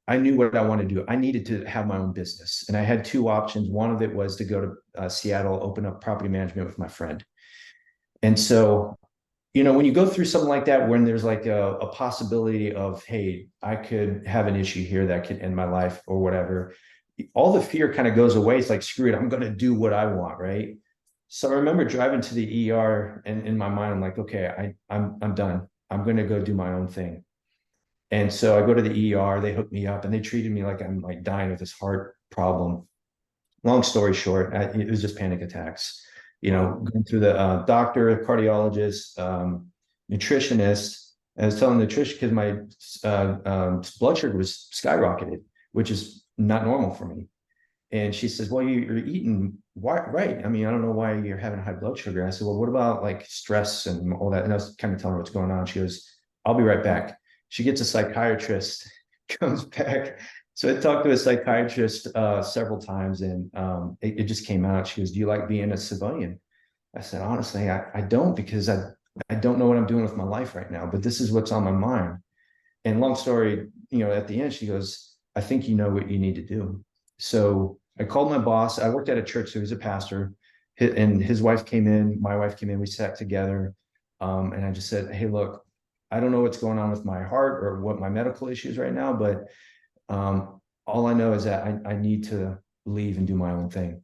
I knew what I wanted to do. I needed to have my own business. And I had two options. One of it was to go to Seattle, open up property management with my friend. And so, when you go through something like that, when there's like a possibility of, hey, I could have an issue here that could end my life or whatever, all the fear kind of goes away. It's like, screw it, I'm going to do what I want, right? So I remember driving to the ER, and in my mind, I'm like, okay, I'm done. I'm going to go do my own thing. And so I go to the ER, they hook me up, and they treated me like I'm like dying of this heart problem. Long story short, it was just panic attacks. Going through the doctor, cardiologist, nutritionist. I was telling the nutrition because my blood sugar was skyrocketed, which is not normal for me. And she says, well, you're eating right. I mean, I don't know why you're having high blood sugar. I said, well, what about like stress and all that? And I was kind of telling her what's going on. She goes, I'll be right back. She gets a psychiatrist, comes back. So I talked to a psychiatrist several times, and it just came out. She goes, do you like being a civilian? I said, honestly, I don't, because I don't know what I'm doing with my life right now, but this is what's on my mind. And long story, at the end, she goes, I think you know what you need to do. So I called my boss. I worked at a church, so he was a pastor, and his wife came in, my wife came in, we sat together. And I just said, hey, look, I don't know what's going on with my heart or what my medical issues right now, but all I know is that I need to leave and do my own thing.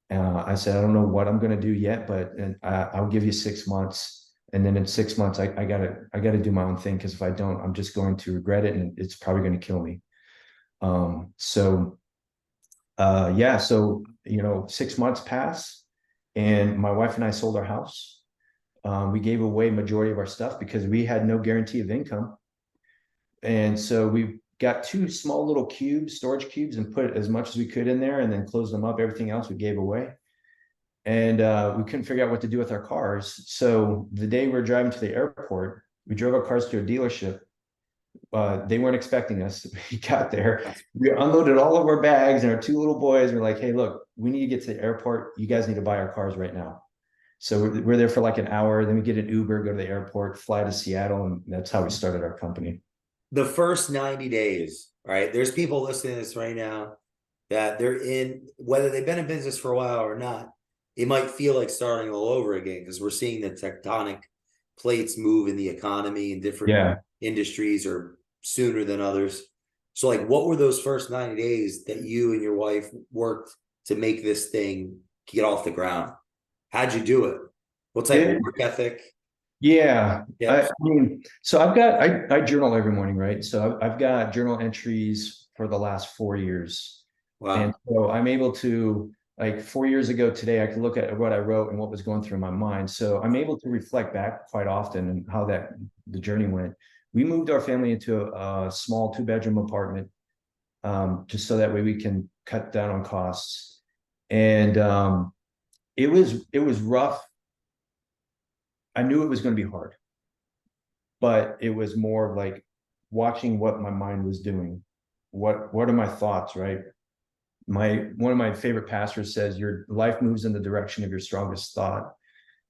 I said, I don't know what I'm going to do yet, but I'll give you 6 months. And then in 6 months, I gotta do my own thing, because if I don't, I'm just going to regret it, and it's probably going to kill me. So 6 months pass, and my wife and I sold our house. We gave away majority of our stuff because we had no guarantee of income. And so we got two small little cubes, storage cubes, and put as much as we could in there, and then closed them up. Everything else we gave away. And we couldn't figure out what to do with our cars. So the day we were driving to the airport, we drove our cars to a dealership. They weren't expecting us. We got there, we unloaded all of our bags and our two little boys. We're like, hey, look, we need to get to the airport. You guys need to buy our cars right now. So we're there for like an hour. Then we get an Uber, go to the airport, fly to Seattle. And that's how we started our company. The first 90 days, right? There's people listening to this right now that they're in, whether they've been in business for a while or not, it might feel like starting all over again, because we're seeing the tectonic plates move in the economy in different industries, or sooner than others. So like, what were those first 90 days that you and your wife worked to make this thing get off the ground? How'd you do it? What type of work ethic? Yeah. I mean, so I journal every morning, right? So I've got journal entries for the last 4 years. Wow. And so I'm able to, like 4 years ago today, I can look at what I wrote and what was going through my mind. So I'm able to reflect back quite often and how the journey went. We moved our family into a small 2-bedroom apartment, just so that way we can cut down on costs. And it was rough. I knew it was going to be hard, but it was more like watching what my mind was doing. What are my thoughts, right? One of my favorite pastors says, your life moves in the direction of your strongest thought.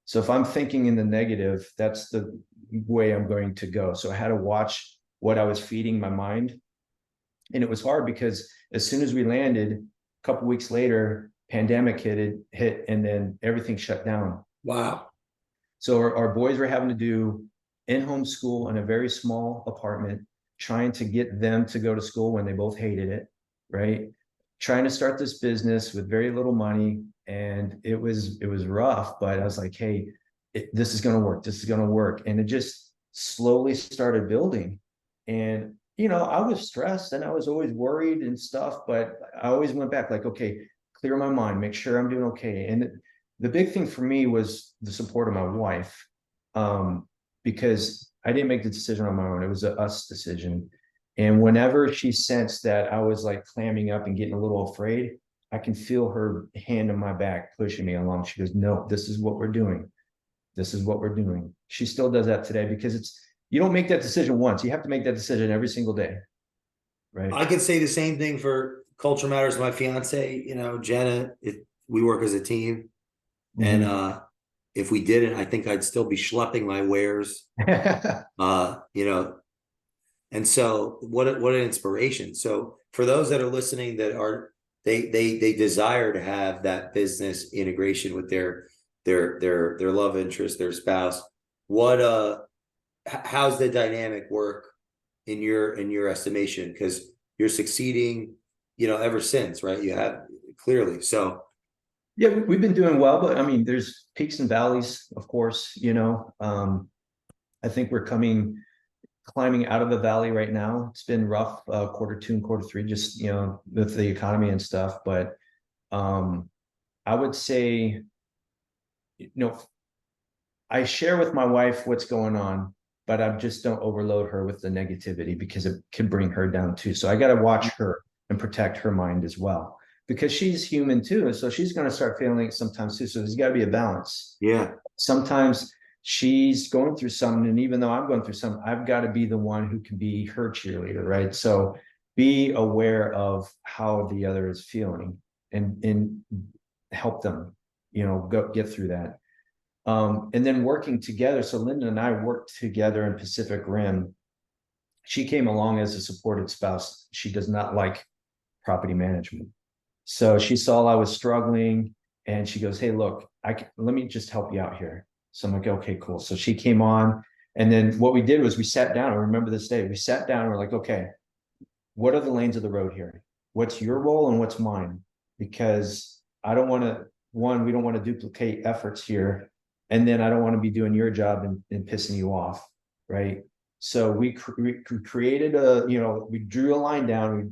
So if I'm thinking in the negative, that's the way I'm going to go. So I had to watch what I was feeding my mind. And it was hard because as soon as we landed, a couple weeks later, pandemic hit, and then everything shut down. Wow. So our boys were having to do in-home school in a very small apartment, trying to get them to go to school when they both hated it, right? Trying to start this business with very little money. And it was rough, but I was like, hey, this is going to work. This is going to work. And it just slowly started building. And, I was stressed and I was always worried and stuff, but I always went back like, okay, clear my mind, make sure I'm doing okay. And the big thing for me was the support of my wife, because I didn't make the decision on my own. It was a us decision. And whenever she sensed that I was like clamming up and getting a little afraid, I can feel her hand on my back pushing me along. She goes, no, this is what we're doing. This is what we're doing. She still does that today, because you don't make that decision once. You have to make that decision every single day. Right. I could say the same thing for Culture Matters. My fiance, Jenna, we work as a team. Mm-hmm. And if we didn't, I think I'd still be schlepping my wares. And so what an inspiration. So for those that are listening that are they desire to have that business integration with their love interest, their spouse, how's the dynamic work in your estimation? Because you're succeeding, ever since, right? You have clearly. So yeah, we've been doing well, but I mean, there's peaks and valleys, of course. I think we're climbing out of the valley right now. It's been rough, Q2 and Q3, just with the economy and stuff. But I would say, I share with my wife what's going on, but I just don't overload her with the negativity, because it can bring her down too. So I got to watch her and protect her mind as well, because she's human too. And so she's going to start feeling it sometimes too. So there's got to be a balance. Yeah. Sometimes she's going through something, and even though I'm going through something, I've got to be the one who can be her cheerleader, right? So be aware of how the other is feeling and help them, get through that. And then working together. So Linda and I worked together in Pacific Rim. She came along as a supported spouse. She does not like property management. So she saw I was struggling, and she goes, hey, look, let me just help you out here. So I'm like, okay, cool. So she came on, and then what we did was we sat down. I remember this day. We sat down and we're like, okay, what are the lanes of the road here? What's your role and what's mine? Because we don't want to duplicate efforts here. And then I don't want to be doing your job and pissing you off, right? So we created we drew a line down, we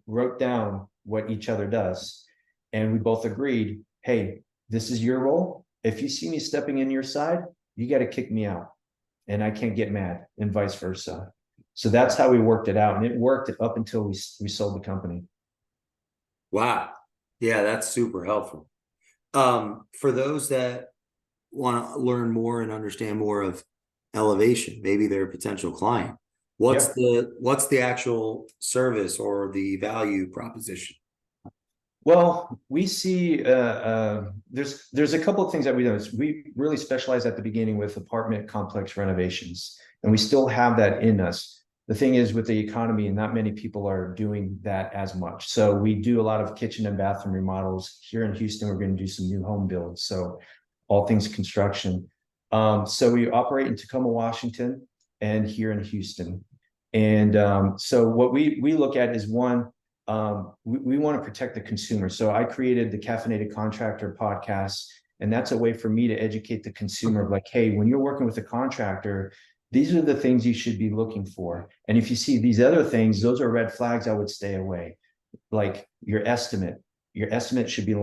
wrote down what each other does. And we both agreed, hey, this is your role. If you see me stepping in your side, you got to kick me out, and I can't get mad, and vice versa. So that's how we worked it out. And it worked up until we sold the company. Wow. Yeah, that's super helpful. For those that want to learn more and understand more of Elevation, maybe they're a potential client, what's the actual service or the value proposition? Well, we see there's a couple of things that we do. We really specialize at the beginning with apartment complex renovations, and we still have that in us. The thing is, with the economy, not many people are doing that as much. So we do a lot of kitchen and bathroom remodels. Here in Houston, we're going to do some new home builds. So all things construction. So we operate in Tacoma, Washington, and here in Houston. And so what we look at is one, we want to protect the consumer. So I created the Caffeinated Contractor podcast, and that's a way for me to educate the consumer of like, hey, when you're working with a contractor, these are the things you should be looking for. And if you see these other things, those are red flags, I would stay away. Like your estimate should be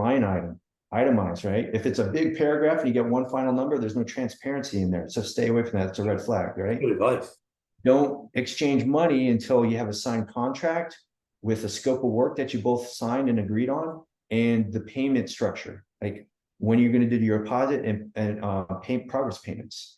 itemized, right? If it's a big paragraph and you get one final number, there's no transparency in there. So stay away from that. It's a red flag, right? Good advice. Don't exchange money until you have a signed contract with a scope of work that you both signed and agreed on, and the payment structure, like when you're going to do your deposit and pay progress payments.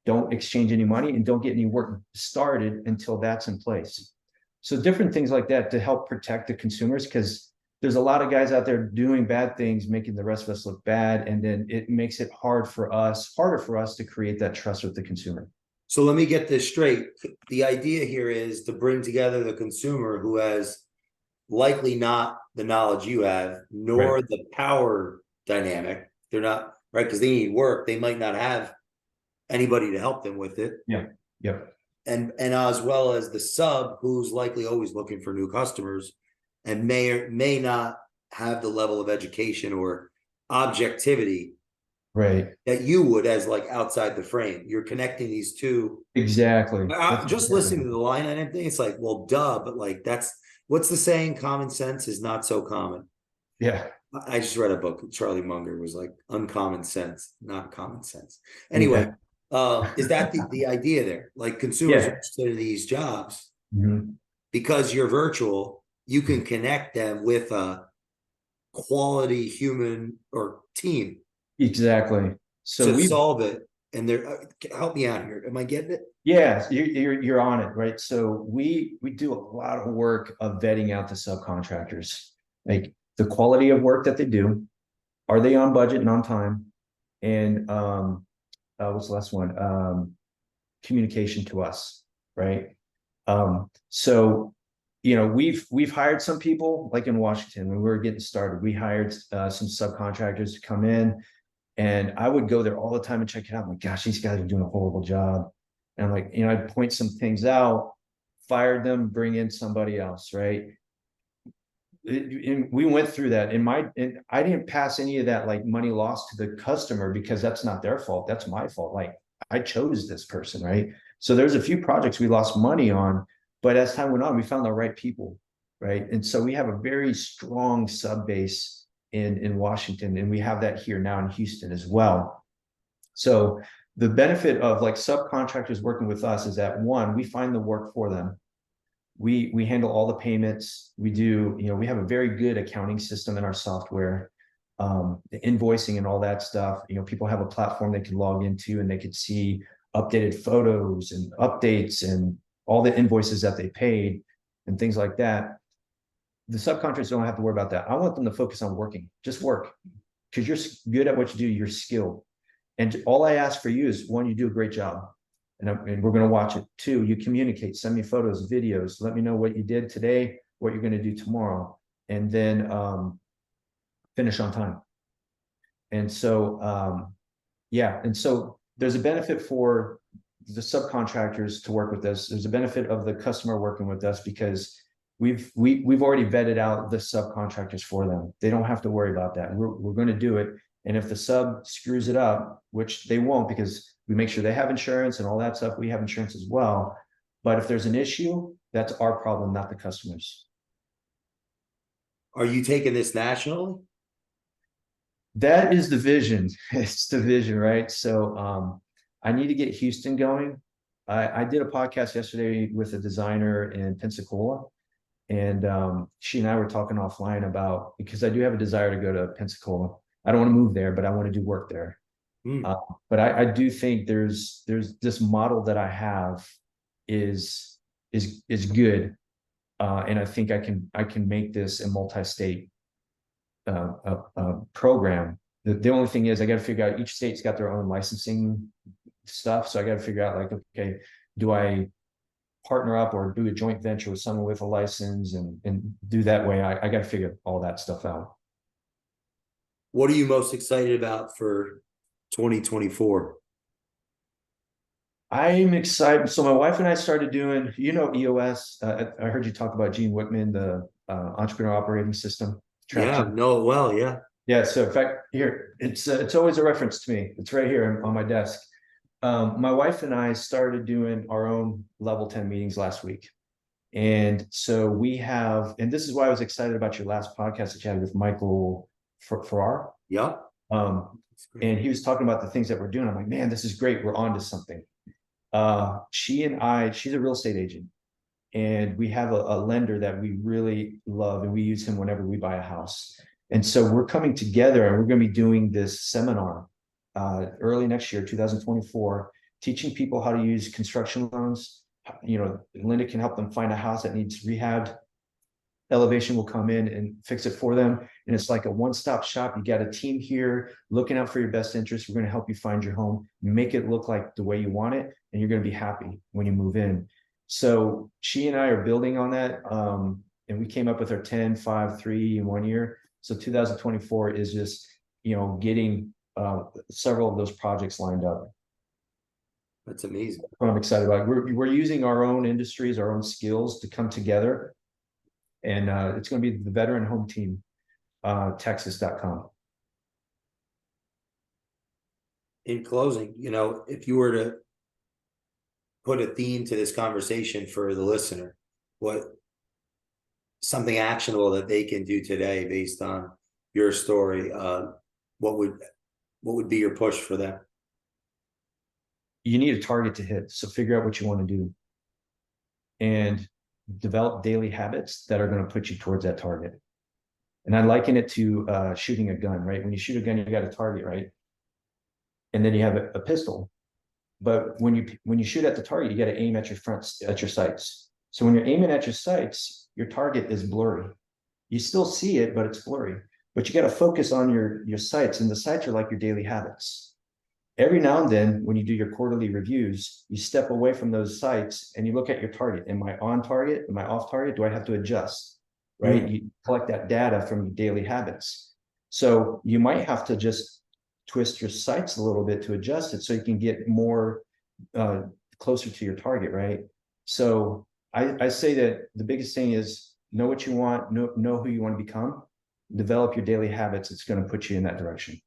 Don't exchange any money, and don't get any work started until that's in place. So different things like that to help protect the consumers, because there's a lot of guys out there doing bad things, making the rest of us look bad, and then it makes it harder for us to create that trust with the consumer. So let me get this straight. The idea here is to bring together the consumer who has likely not the knowledge you have, nor Right. the power dynamic. They're not right because they need work. They might not have anybody to help them with it. Yeah. Yep. And as well as the sub who's likely always looking for new customers and may or may not have the level of education or objectivity Right. that you would as like outside the frame. You're connecting these two. Exactly. That's Just exactly. listening to the line item thing, it's like, well, duh, but like that's what's the saying? Common sense is not so common. Yeah. I just read a book. Charlie Munger was like uncommon sense, not common sense. Anyway, Yeah. is that the idea there? Like consumers are Yeah. interested in these jobs Mhm. because you're virtual, you can connect them with a quality human or team Exactly. So to we, solve it. And they're help me out here. Am I getting it? yeah, you're on it, right? So we do a lot of work of vetting out the subcontractors, like the quality of work that they do. Are they on budget and on time? And what's the last one? Communication to us, right? So we've hired some people like in Washington when we were getting started. We hired some subcontractors to come in, and I would go there all the time and check it out. I'm like, gosh, these guys are doing a horrible job. And I'm like, I'd point some things out, fired them, bring in somebody else, right? And we went through that. And I didn't pass any of that like money lost to the customer because that's not their fault. That's my fault. Like I chose this person, right? So there's a few projects we lost money on, but as time went on, we found the right people, right? And so we have a very strong sub base in Washington, and we have that here now in Houston as well. So the benefit of like subcontractors working with us is that one, we find the work for them. We handle all the payments. We do, we have a very good accounting system in our software, the invoicing and all that stuff. People have a platform they can log into and they could see updated photos and updates and all the invoices that they paid and things like that. The subcontractors don't have to worry about that. I want them to focus on working, just work, because you're good at what you do. You're skilled. And all I ask for you is one, you do a great job. And we're going to watch it. Two, you communicate, send me photos, videos, let me know what you did today, what you're going to do tomorrow, and then finish on time. And so, yeah. And so there's a benefit for the subcontractors to work with us. There's a benefit of the customer working with us because we've already vetted out the subcontractors for them. They don't have to worry about that. We're going to do it. And if the sub screws it up, which they won't because we make sure they have insurance and all that stuff, we have insurance as well. But if there's an issue, that's our problem, not the customers. Are you taking this nationally? That is the vision. It's the vision, right? So I need to get Houston going. I did a podcast yesterday with a designer in Pensacola, and she and I were talking offline about, because I do have a desire to go to Pensacola. I don't want to move there, but I want to do work there. But I do think there's this model that I have is good, and I think I can make this a multi-state program. The only thing is I got to figure out each state's got their own licensing stuff, so I got to figure out like, okay, do I partner up or do a joint venture with someone with a license and do that way? I got to figure all that stuff out. What are you most excited about for 2024? I'm excited. So my wife and I started doing, EOS. I heard you talk about Gene Wickman, the entrepreneur operating system. Yeah, Traction. no, well, yeah. Yeah. So in fact, here it's always a reference to me. It's right here on my desk. My wife and I started doing our own level 10 meetings last week. And so we have, and this is why I was excited about your last podcast that you had with Michael Farrar. Yeah. And he was talking about the things that we're doing. I'm like, man, this is great. We're on to something. She's a real estate agent, and we have a lender that we really love, and we use him whenever we buy a house. And so we're coming together and we're going to be doing this seminar early next year, 2024, teaching people how to use construction loans. Linda can help them find a house that needs rehabbed. Elevation will come in and fix it for them. And it's like a one-stop shop. You got a team here looking out for your best interest. We're going to help you find your home, make it look like the way you want it, and you're going to be happy when you move in. So she and I are building on that. and we came up with our 10, 5, 3 in 1 year. So 2024 is just, getting several of those projects lined up. That's amazing. What I'm excited about. We're using our own industries, our own skills to come together. And it's going to be the Veteran Home Team, Texas.com. In closing, if you were to put a theme to this conversation for the listener, what something actionable that they can do today based on your story, what would be your push for them? You need a target to hit. So figure out what you want to do and develop daily habits that are going to put you towards that target. And I liken it to shooting a gun, right? When you shoot a gun, you got a target, right? And then you have a pistol. But when you shoot at the target, you got to aim at your sights. So when you're aiming at your sights, your target is blurry. You still see it, but it's blurry. But you got to focus on your sights, and the sights are like your daily habits. Every now and then, when you do your quarterly reviews, you step away from those sights and you look at your target. Am I on target? Am I off target? Do I have to adjust? Right? You collect that data from your daily habits. So you might have to just twist your sights a little bit to adjust it so you can get more closer to your target, right? So I say that the biggest thing is know what you want, know who you want to become, develop your daily habits. It's going to put you in that direction.